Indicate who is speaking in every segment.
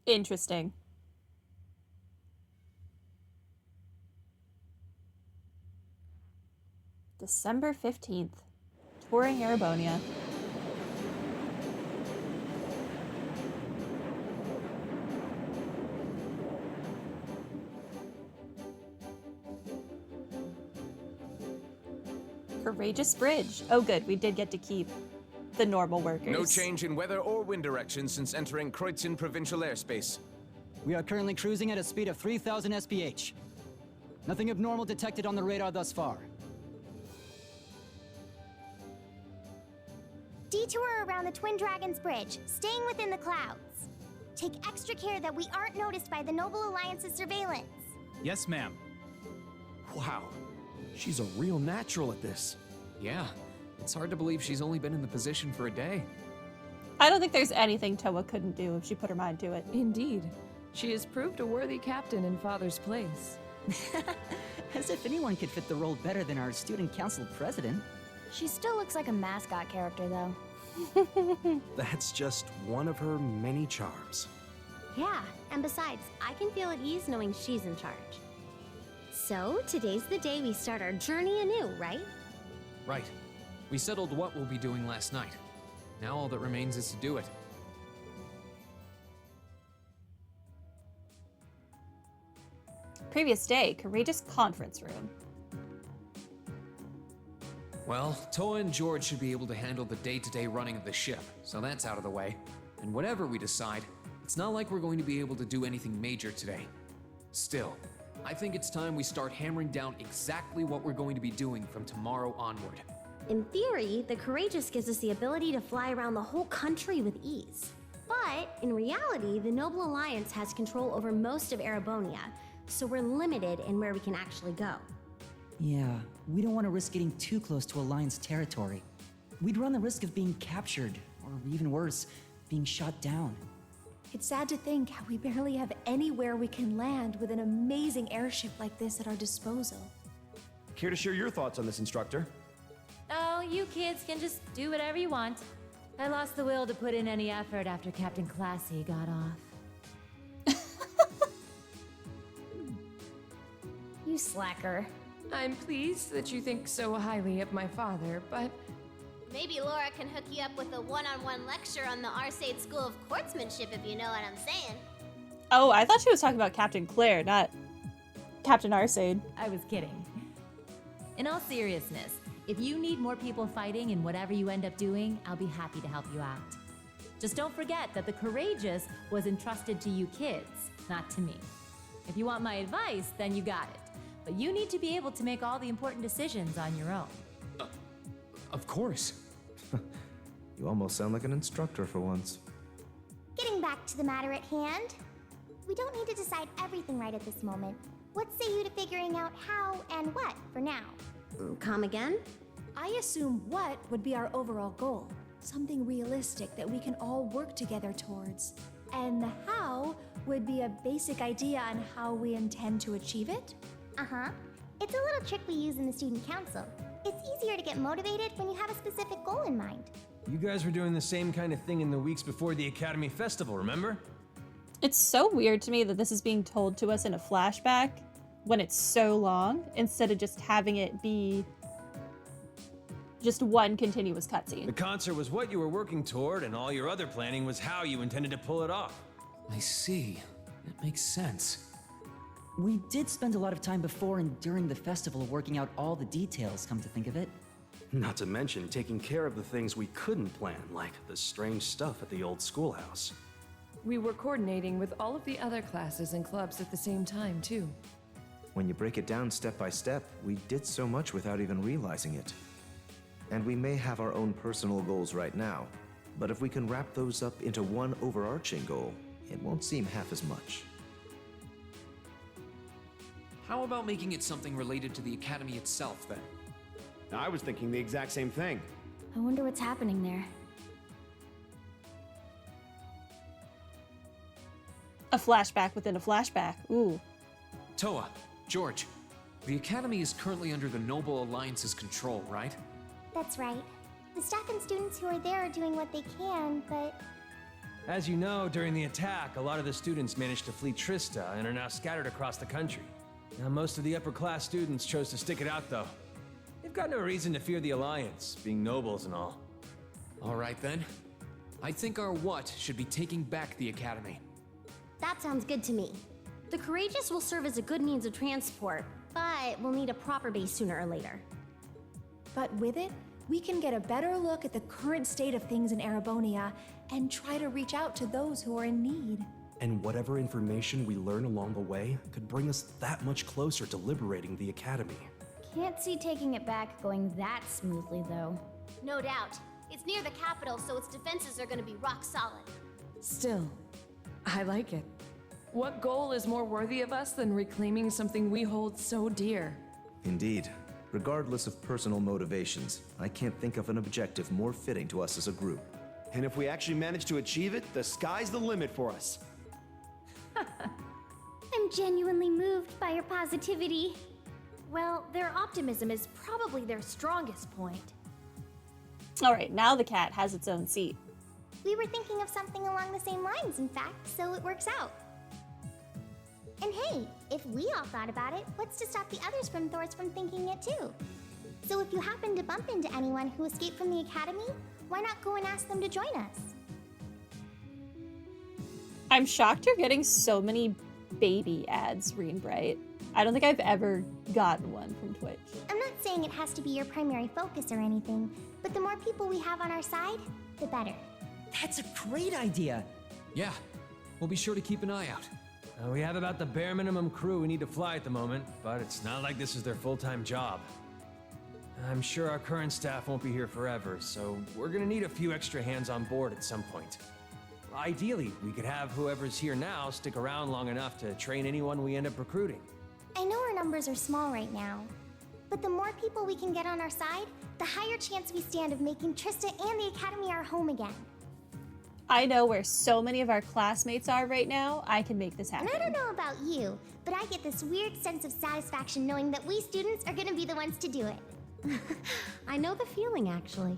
Speaker 1: Interesting. December 15th. Touring Erebonia. Courageous Bridge. Oh good, we did get to keep the normal workers.
Speaker 2: No change in weather or wind direction since entering Kreutzen provincial airspace.
Speaker 3: We are currently cruising at a speed of 3,000 SPH. Nothing abnormal detected on the radar thus far.
Speaker 4: Detour around the Twin Dragons Bridge, staying within the clouds. Take extra care that we aren't noticed by the Noble Alliance's surveillance.
Speaker 5: Yes, ma'am.
Speaker 6: Wow, she's a real natural at this.
Speaker 7: Yeah, it's hard to believe she's only been in the position for a day.
Speaker 1: I don't think there's anything Toa couldn't do if she put her mind to it.
Speaker 8: Indeed. She has proved a worthy captain in Father's place.
Speaker 3: As if anyone could fit the role better than our student council president.
Speaker 4: She still looks like a mascot character, though.
Speaker 6: That's just one of her many charms.
Speaker 4: Yeah, and besides, I can feel at ease knowing she's in charge. So, today's the day we start our journey anew, right?
Speaker 7: Right. We settled what we'll be doing last night. Now all that remains is to do it.
Speaker 1: Previous day, Courageous Conference Room.
Speaker 7: Well, Toa and George should be able to handle the day-to-day running of the ship, so that's out of the way. And whatever we decide, it's not like we're going to be able to do anything major today. Still, I think it's time we start hammering down exactly what we're going to be doing from tomorrow onward.
Speaker 4: In theory, the Courageous gives us the ability to fly around the whole country with ease. But, in reality, the Noble Alliance has control over most of Erebonia, so we're limited in where we can actually go.
Speaker 3: Yeah, we don't want to risk getting too close to Alliance territory. We'd run the risk of being captured, or even worse, being shot down.
Speaker 9: It's sad to think how we barely have anywhere we can land with an amazing airship like this at our disposal.
Speaker 6: Care to share your thoughts on this, instructor?
Speaker 10: Oh, you kids can just do whatever you want. I lost the will to put in any effort after Captain Classy got off.
Speaker 4: You slacker.
Speaker 8: I'm pleased that you think so highly of my father, but
Speaker 11: Maybe Laura can hook you up with a one-on-one lecture on the Arcade School of Quartzmanship, if you know what I'm saying.
Speaker 1: Oh, I thought she was talking about Captain Claire, not Captain Arcade.
Speaker 10: I was kidding. In all seriousness, if you need more people fighting in whatever you end up doing, I'll be happy to help you out. Just don't forget that the Courageous was entrusted to you kids, not to me. If you want my advice, then you got it. But you need to be able to make all the important decisions on your own.
Speaker 7: Of course.
Speaker 6: You almost sound like an instructor for once.
Speaker 4: Getting back to the matter at hand, we don't need to decide everything right at this moment. What say you to figuring out how and what for now? Come again?
Speaker 9: I assume what would be our overall goal. Something realistic that we can all work together towards. And the how would be a basic idea on how we intend to achieve it?
Speaker 4: Uh-huh. It's a little trick we use in the student council. It's easier to get motivated when you have a specific goal in mind.
Speaker 5: You guys were doing the same kind of thing in the weeks before the Academy Festival, remember?
Speaker 1: It's so weird to me that this is being told to us in a flashback when it's so long, instead of just having it be just one continuous cutscene.
Speaker 5: The concert was what you were working toward, and all your other planning was how you intended to pull it off.
Speaker 7: I see. That makes sense.
Speaker 3: We did spend a lot of time before and during the festival working out all the details, come to think of it.
Speaker 6: Not to mention taking care of the things we couldn't plan, like the strange stuff at the old schoolhouse.
Speaker 8: we were coordinating with all of the other classes and clubs at the same time, too.
Speaker 6: When you break it down step by step, we did so much without even realizing it. And we may have our own personal goals right now, but if we can wrap those up into one overarching goal, it won't seem half as much.
Speaker 7: How about making it something related to the Academy itself, then?
Speaker 12: I was thinking the exact same thing.
Speaker 4: I wonder what's happening there.
Speaker 1: A flashback within a flashback. Ooh.
Speaker 7: Toa, George, the Academy is currently under the Noble Alliance's control, right?
Speaker 4: That's right. The staff and students who are there are doing what they can, but
Speaker 5: As you know, during the attack, a lot of the students managed to flee Trista and are now scattered across the country. Now, most of the upper class students chose to stick it out, though. They've got no reason to fear the Alliance, being nobles and all.
Speaker 7: All right then. I think our what should be taking back the Academy.
Speaker 4: That sounds good to me. The Courageous will serve as a good means of transport, but we'll need a proper base sooner or later.
Speaker 9: But with it, we can get a better look at the current state of things in Erebonia and try to reach out to those who are in need.
Speaker 6: And whatever information we learn along the way could bring us that much closer to liberating the Academy.
Speaker 13: Can't see taking it back going that smoothly, though.
Speaker 11: No doubt. It's near the capital, so its defenses are gonna be rock solid.
Speaker 8: Still, I like it. What goal is more worthy of us than reclaiming something we hold so dear?
Speaker 6: Indeed. Regardless of personal motivations, I can't think of an objective more fitting to us as a group.
Speaker 12: And if we actually manage to achieve it, the sky's the limit for us.
Speaker 13: I'm genuinely moved by your positivity.
Speaker 9: Well, their optimism is probably their strongest point.
Speaker 1: All right, now the cat has its own seat.
Speaker 11: We were thinking of something along the same lines, in fact, so it works out. And hey, if we all thought about it, what's to stop the others from Thors from thinking it too? So if you happen to bump into anyone who escaped from the Academy, why not go and ask them to join us?
Speaker 1: I'm shocked you're getting so many baby ads, Greenbright. I don't think I've ever gotten one from Twitch.
Speaker 11: I'm not saying it has to be your primary focus or anything, but the more people we have on our side, the better.
Speaker 3: That's a great idea.
Speaker 7: Yeah, we'll be sure to keep an eye out.
Speaker 5: We have about the bare minimum crew we need to fly at the moment, but it's not like this is their full-time job. I'm sure our current staff won't be here forever, so we're gonna need a few extra hands on board at some point. Ideally, we could have whoever's here now stick around long enough to train anyone we end up recruiting.
Speaker 11: I know our numbers are small right now, but the more people we can get on our side, the higher chance we stand of making Trista and the Academy our home again.
Speaker 1: I know where so many of our classmates are right now. I can make this happen.
Speaker 11: And I don't know about you, but I get this weird sense of satisfaction knowing that we students are gonna be the ones to do it.
Speaker 13: I know the feeling, actually.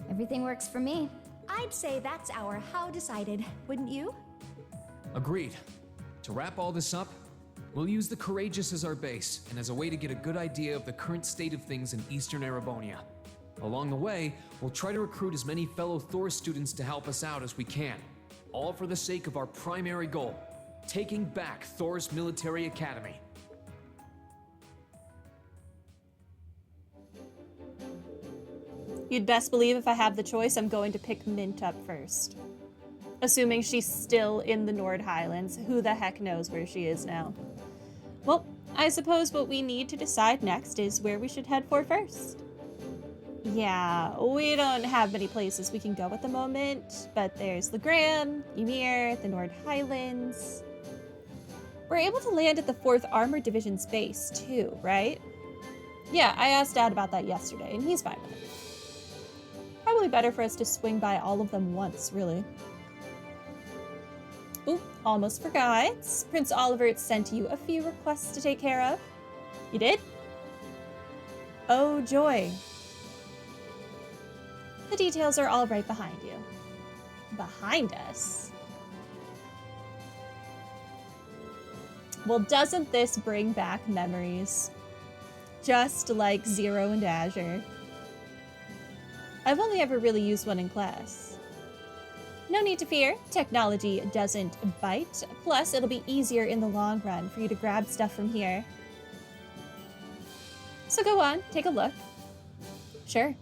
Speaker 13: Everything works for me.
Speaker 9: I'd say that's our how decided, wouldn't you?
Speaker 7: Agreed. To wrap all this up, we'll use the Courageous as our base and as a way to get a good idea of the current state of things in Eastern Erebonia. Along the way, we'll try to recruit as many fellow Thor students to help us out as we can, all for the sake of our primary goal, taking back Thor's military academy.
Speaker 1: You'd best believe if I have the choice, I'm going to pick Mint up first. Assuming she's still in the Nord Highlands, who the heck knows where she is now. Well, I suppose what we need to decide next is where we should head for first. Yeah, we don't have many places we can go at the moment, but there's Legram, Ymir, the Nord Highlands. We're able to land at the 4th Armored Division's base too, right? Yeah, I asked Dad about that yesterday, and he's fine with it. Probably better for us to swing by all of them once, really. Oop, almost forgot. Prince Olivert sent you a few requests to take care of. You did? Oh, joy. The details are all right behind you. Behind us? Well, doesn't this bring back memories? Just like Zero and Azure. I've only ever really used one in class. No need to fear, technology doesn't bite, plus it'll be easier in the long run for you to grab stuff from here. So go on, take a look. Sure.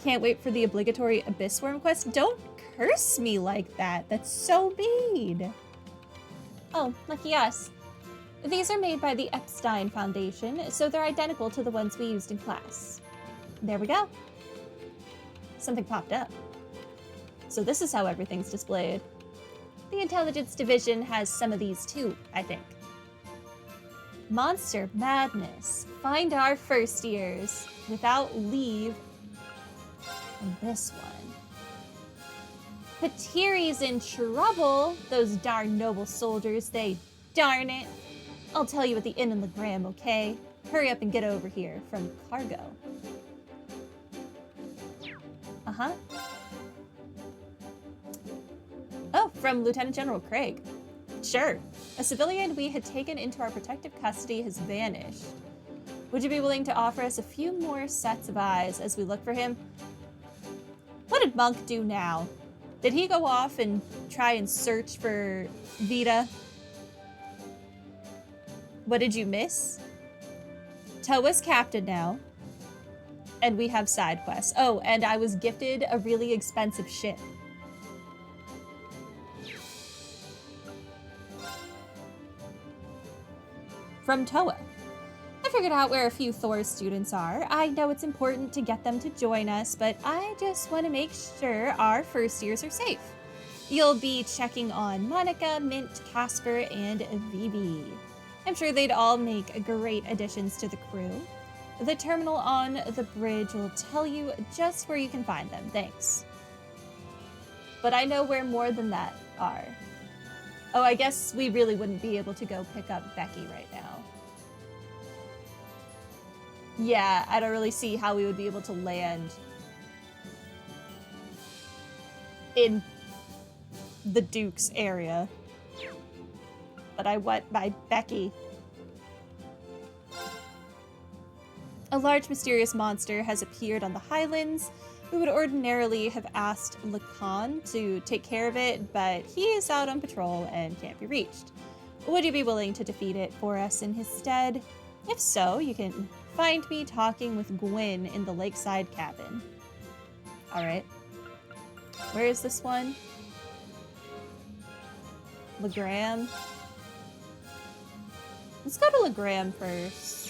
Speaker 1: Can't wait for the obligatory Abyss Worm quest. Don't curse me like that, that's so mean. Oh, lucky us. These are made by the Epstein Foundation, so they're identical to the ones we used in class. There we go. Something popped up. So this is how everything's displayed. The Intelligence Division has some of these too, I think. Monster Madness. Find our first years without leave. And this one. Patiri's in trouble. Those darn noble soldiers, they darn it. I'll tell you at the inn in Legram, okay? Hurry up and get over here from cargo. Uh-huh. Oh, from Lieutenant General Craig. Sure. A civilian we had taken into our protective custody has vanished. Would you be willing to offer us a few more sets of eyes as we look for him? What did Monk do now? Did he go off and try and search for Vita? What did you miss? Toa's captain now. And we have side quests. Oh, and I was gifted a really expensive ship. From Toa. I figured out where a few Thor students are. I know it's important to get them to join us, but I just want to make sure our first years are safe. You'll be checking on Monica, Mint, Casper, and Vivi. I'm sure they'd all make great additions to the crew. The terminal on the bridge will tell you just where you can find them. Thanks. But I know where more than that are. Oh, I guess we really wouldn't be able to go pick up Becky right now. Yeah, I don't really see how we would be able to land in the Duke's area. But I want my Becky. A large mysterious monster has appeared on the Highlands. We would ordinarily have asked Lacan to take care of it, but he is out on patrol and can't be reached. Would you be willing to defeat it for us in his stead? If so, you can find me talking with Gwyn in the lakeside cabin. Alright. Where is this one? Legram. Let's go to Legram first.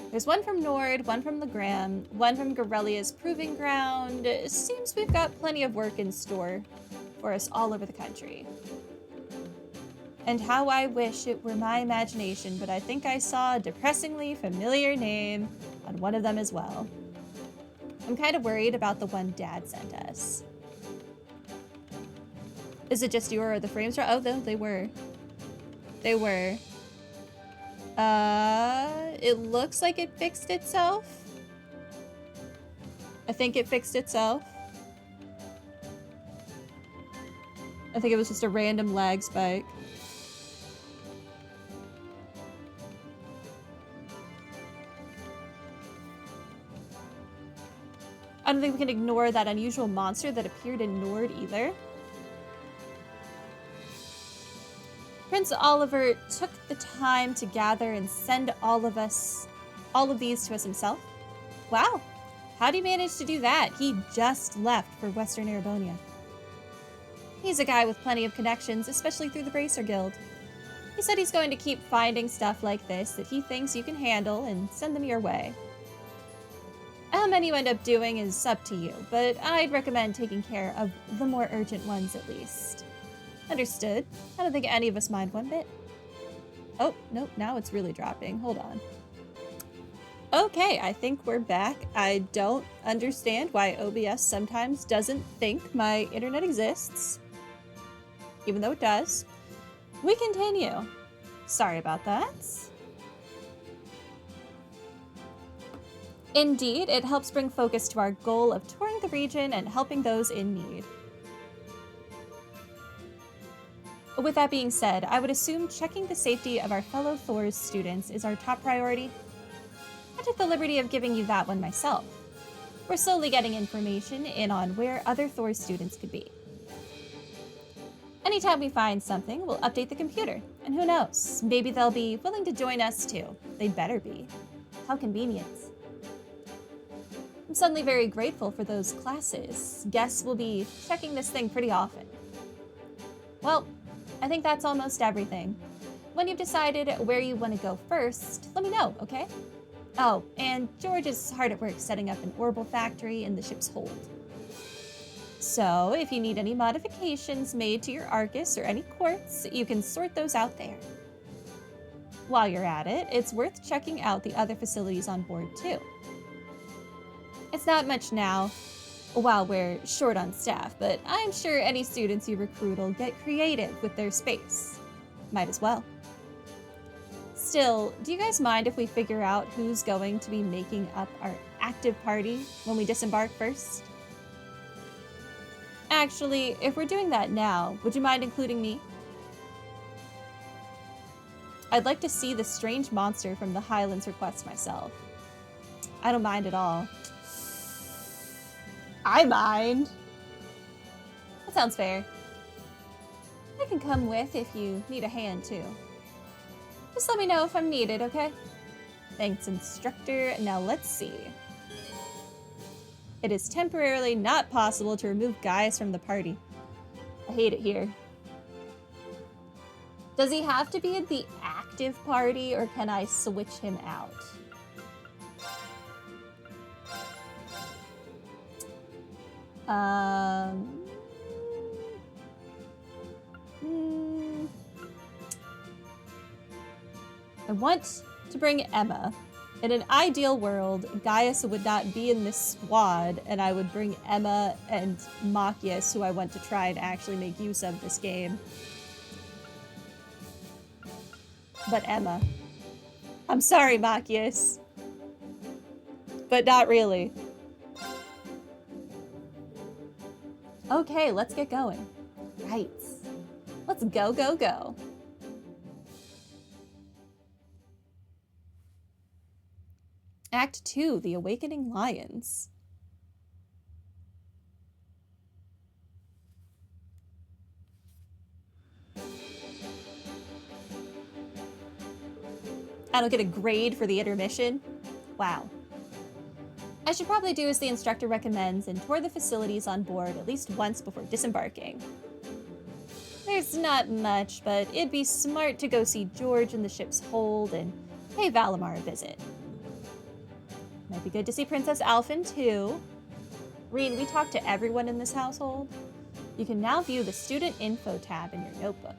Speaker 1: There's one from Nord, one from Legram, one from Gorelia's Proving Ground. It seems we've got plenty of work in store for us all over the country. And how I wish it were my imagination, but I think I saw a depressingly familiar name on one of them as well. I'm kind of worried about the one Dad sent us. Is it just you or the frames? Oh, no, they were. They were. It looks like it fixed itself. I think it fixed itself. I think it was just a random lag spike. I don't think we can ignore that unusual monster that appeared in Nord either. Prince Oliver took the time to gather and send all of these to us himself. Wow, how'd he manage to do that? He just left for Western Erebonia. He's a guy with plenty of connections, especially through the Bracer Guild. He said he's going to keep finding stuff like this that he thinks you can handle and send them your way. How many you end up doing is up to you, but I'd recommend taking care of the more urgent ones at least. Understood. I don't think any of us mind one bit. Oh, nope, now it's really dropping. Hold on. Okay, I think we're back. I don't understand why OBS sometimes doesn't think my internet exists, even though it does. We continue. Sorry about that. Indeed, it helps bring focus to our goal of touring the region and helping those in need. With that being said, I would assume checking the safety of our fellow Thor's students is our top priority. I took the liberty of giving you that one myself. We're slowly getting information in on where other Thor's students could be. Anytime we find something, we'll update the computer. And who knows, maybe they'll be willing to join us too. They'd better be. How convenient. I'm suddenly very grateful for those classes. Guess we'll be checking this thing pretty often. Well, I think that's almost everything. When you've decided where you want to go first, let me know, okay? Oh, and George is hard at work setting up an orbital factory in the ship's hold. So, if you need any modifications made to your Arcus or any quartz, you can sort those out there. While you're at it, it's worth checking out the other facilities on board too. It's not much now, while we're short on staff, but I'm sure any students you recruit will get creative with their space. Might as well. Still, do you guys mind if we figure out who's going to be making up our active party when we disembark first? Actually, if we're doing that now, would you mind including me? I'd like to see the strange monster from the Highlands request myself. I don't mind at all. I mind. That sounds fair. I can come with if you need a hand too. Just let me know if I'm needed, okay? Thanks, instructor. Now let's see. It is temporarily not possible to remove Gaius from the party. I hate it here. Does he have to be in the active party, or can I switch him out? I want to bring Emma. In an ideal world, Gaius would not be in this squad, and I would bring Emma and Machias, who I want to try and actually make use of this game. But Emma. I'm sorry, Machias. But not really. Okay, let's get going. Right. Let's go, go, go. Act 2, The Awakening Lions. I don't get a grade for the intermission? Wow. I should probably do as the instructor recommends and tour the facilities on board at least once before disembarking. There's not much, but it'd be smart to go see George in the ship's hold and pay Valimar a visit. Might be good to see Princess Alphen, too. Reen, we talked to everyone in this household. You can now view the student info tab in your notebook.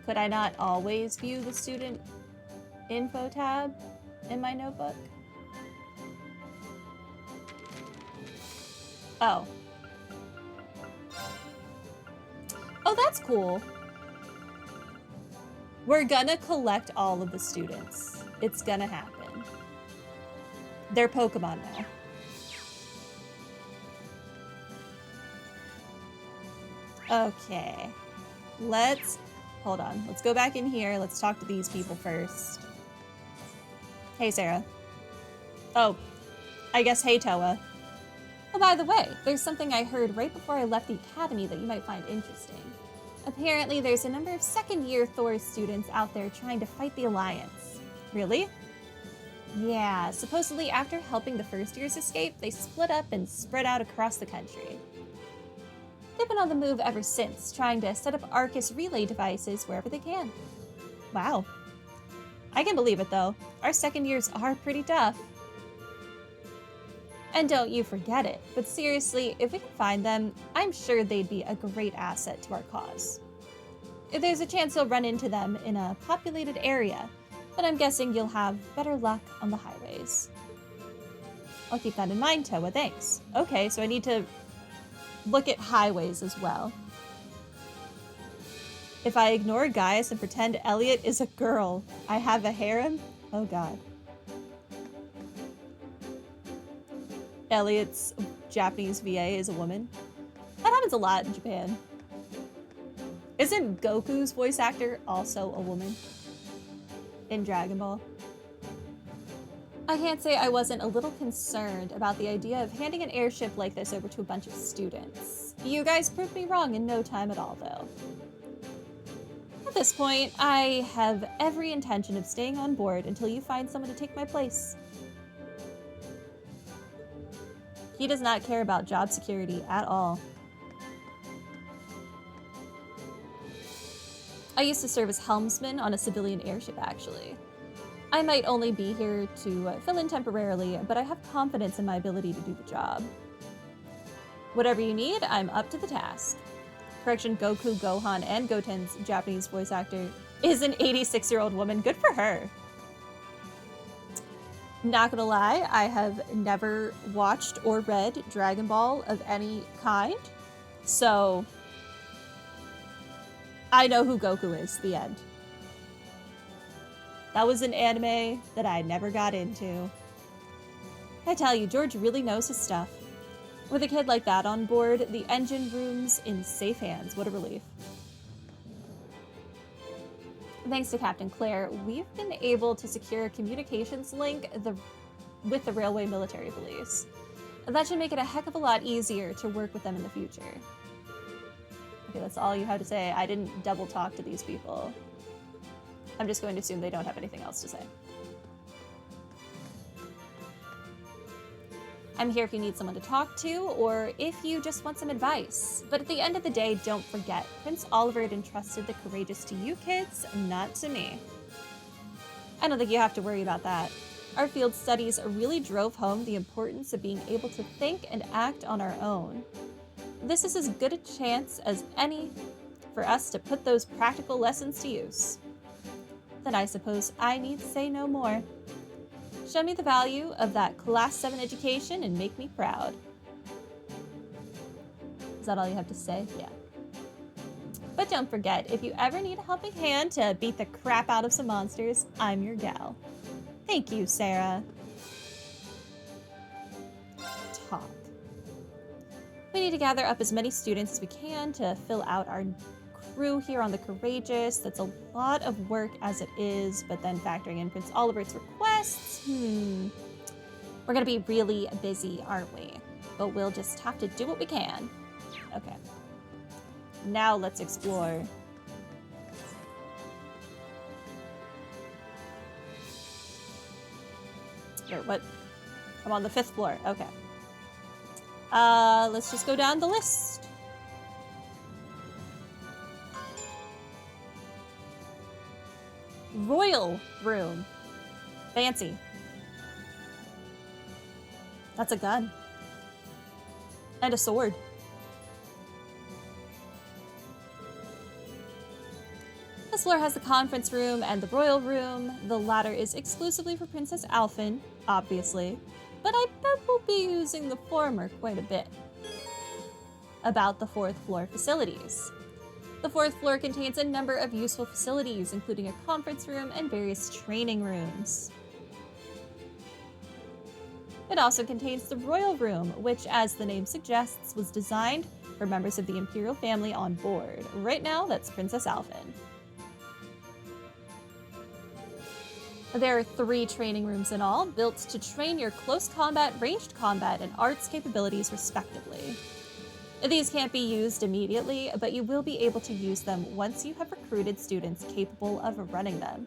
Speaker 1: Could I not always view the student info tab in my notebook? Oh. Oh, that's cool. We're gonna collect all of the students. It's gonna happen. They're Pokemon now. Okay. Hold on. Let's go back in here. Let's talk to these people first. Hey, Sarah. Oh, I guess hey, Toa. Oh, by the way, there's something I heard right before I left the academy that you might find interesting. Apparently, there's a number of second-year Thor students out there trying to fight the Alliance. Really? Yeah, supposedly after helping the first years escape, they split up and spread out across the country. They've been on the move ever since, trying to set up Arcus relay devices wherever they can. Wow. I can believe it, though. Our second years are pretty tough. And don't you forget it, but seriously, if we can find them, I'm sure they'd be a great asset to our cause. If there's a chance you'll run into them in a populated area, but I'm guessing you'll have better luck on the highways. I'll keep that in mind, Toa, thanks. Okay, so I need to look at highways as well. If I ignore Gaius and pretend Elliot is a girl, I have a harem? Oh god. Elliot's Japanese VA is a woman. That happens a lot in Japan. Isn't Goku's voice actor also a woman? In Dragon Ball? I can't say I wasn't a little concerned about the idea of handing an airship like this over to a bunch of students. You guys proved me wrong in no time at all, though. At this point, I have every intention of staying on board until you find someone to take my place. He does not care about job security at all. I used to serve as helmsman on a civilian airship, actually. I might only be here to fill in temporarily, but I have confidence in my ability to do the job. Whatever you need, I'm up to the task. Correction, Goku, Gohan, and Goten's Japanese voice actor is an 86-year-old woman. Good for her. Not gonna lie, I have never watched or read Dragon Ball of any kind, so I know who Goku is, the end. That was an anime that I never got into. I tell you, George really knows his stuff. With a kid like that on board, the engine room's in safe hands. What a relief. Thanks to Captain Claire, we've been able to secure a communications link with the Railway Military Police. That should make it a heck of a lot easier to work with them in the future. Okay, that's all you have to say. I didn't double talk to these people. I'm just going to assume they don't have anything else to say. I'm here if you need someone to talk to, or if you just want some advice. But at the end of the day, don't forget, Prince Oliver had entrusted the Courageous to you kids, not to me. I don't think you have to worry about that. Our field studies really drove home the importance of being able to think and act on our own. This is as good a chance as any for us to put those practical lessons to use. Then I suppose I need say no more. Show me the value of that Class 7 education and make me proud. Is that all you have to say? Yeah. But don't forget, if you ever need a helping hand to beat the crap out of some monsters, I'm your gal. Thank you, Sarah. Talk. We need to gather up as many students as we can to fill out our crew here on the Courageous. That's a lot of work as it is, but then factoring in Prince Oliver's requests, we're gonna be really busy, aren't we? But we'll just have to do what we can. Okay. Now let's explore. Wait, what? I'm on the 5th floor. Okay. Let's just go down the list. Royal room. Fancy. That's a gun. And a sword. This floor has the conference room and the royal room. The latter is exclusively for Princess Alphen, obviously, but I bet we'll be using the former quite a bit. About the 4th floor facilities. The 4th floor contains a number of useful facilities, including a conference room and various training rooms. It also contains the royal room, which, as the name suggests, was designed for members of the imperial family on board. Right now, that's Princess Alphen. There are 3 training rooms in all, built to train your close combat, ranged combat, and arts capabilities respectively. These can't be used immediately, but you will be able to use them once you have recruited students capable of running them.